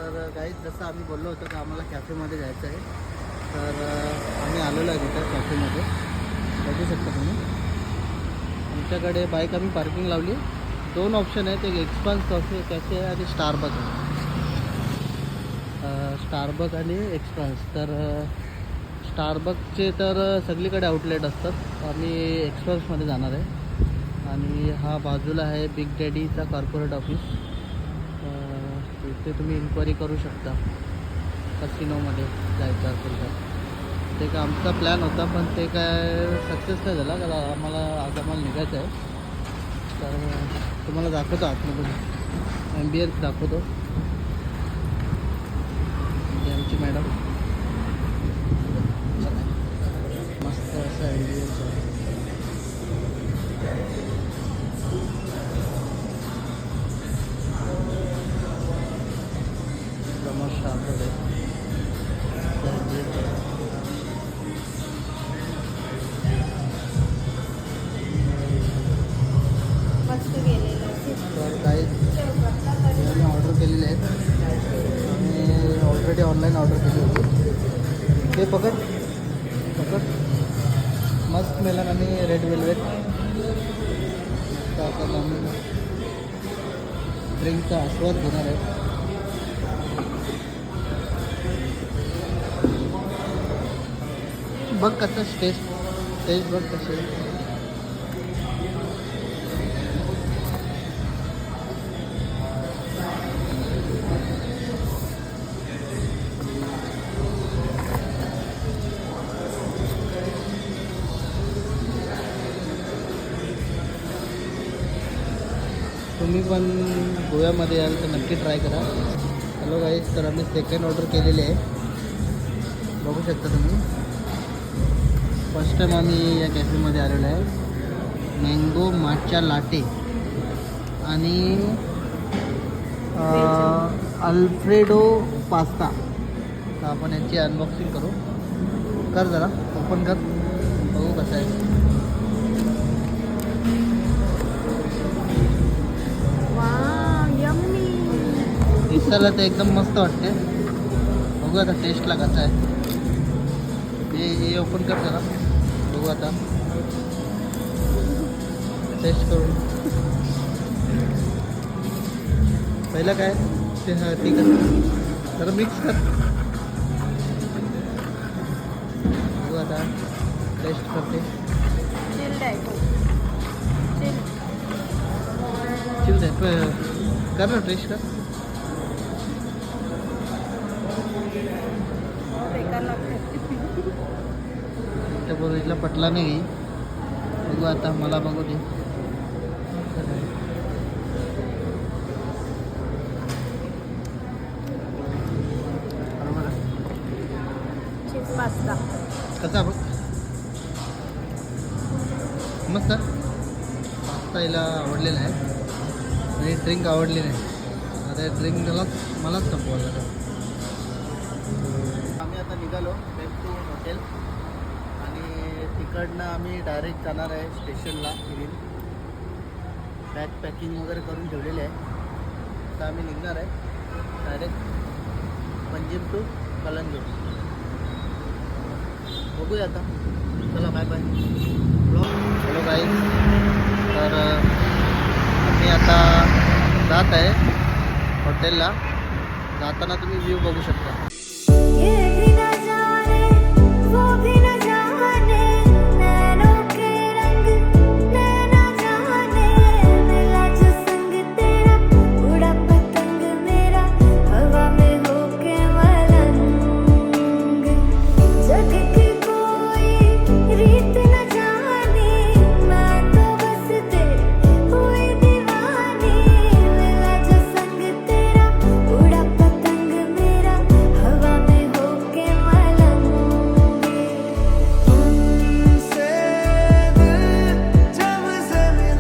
तर गाईज जसं आम्ही बोललो होतो की आम्हाला कॅफेमध्ये जायचं आहे, तर आम्ही आलेलो आहे तिथं कॅफेमध्ये. बघू शकता तुम्ही, आमच्याकडे बाईक आम्ही पार्किंग लावली. 2 ऑप्शन आहेत, एक एक्सपान्स कॅफे आहे आणि स्टारबक आहे. स्टारबक आणि एक्सपान्स. तर स्टारबकचे तर सगळीकडे आउटलेट असतात, आम्ही एक्सपान्समध्ये जाणार आहे. आणि हा बाजूला आहे बिग डॅडीचा कॉर्पोरेट ऑफिस. तिथे तुम्ही इन्क्वायरी करू शकता कसिनोमध्ये जायचं असेल तर. ते काय आमचा प्लॅन होता, पण ते काय सक्सेस नाही झाला, कारण आम्हाला निघायचं आहे. तर तुम्हाला दाखवतो आतमधून ॲम्बियन्स दाखवतो. आमची मॅडम मस्त असं ॲम्बियन्स आहे. मस्त आहे. तर काही आम्ही ऑर्डर केलेले आहेत. आम्ही ऑलरेडी ऑनलाईन ऑर्डर केली होती. ते पकड मस्त मेलन आणि रेड वेल्वेट. आता आम्ही ड्रिंकचा आस्वाद घेणार आहे. बघ कसं टेस्ट बघ कसे. तुम्ही पण गोव्यामध्ये याल तर नक्की ट्राय करा. हॅलो गाईज, तर आम्ही सेकंड ऑर्डर केलेली आहे. बघू शकता तुम्ही. फर्स्ट टाईम आम्ही या कॅफेमध्ये आलेलो आहे. मँगो माचा लाटे आणि अल्फ्रेडो पास्ता. तर आपण याची अनबॉक्सिंग करू. कर जरा ओपन कर, बघू कसं आहे. दिसायला ते एकदम मस्त वाटते. बघू आता टेस्टला कसं आहे. हे ओपन कर जरा, बघू आता टेस्ट करून. पहिलं काय ते ठीक आहे, जरा मिक्स कर. बघू आता टेस्ट करते. चिल्ड आहे, कर ना टेस्ट कर. त्या बोरीला पटला नाही. बघू आता, मला बघू दे. बरोबर पास्ता कसा बघ, मस्त. पास्ता हिला आवडलेला आहे आणि ड्रिंक आवडली नाही. आता ड्रिंक मलाच संपवलं. आम्ही आता निघालो बॅक टू हॉटेल आणि तिकडनं आम्ही डायरेक्ट जाणार आहे स्टेशनला. बॅग पॅकिंग वगैरे करून ठेवलेले आहे. तर आम्ही निघणार आहे डायरेक्ट पंजिम टू कलंजूर. बघूया आता. चला बाय बाय. हॅलो गाईज, तर आम्ही आता जात आहे हॉटेलला. जाताना तुम्ही व्ह्यू बघू शकता.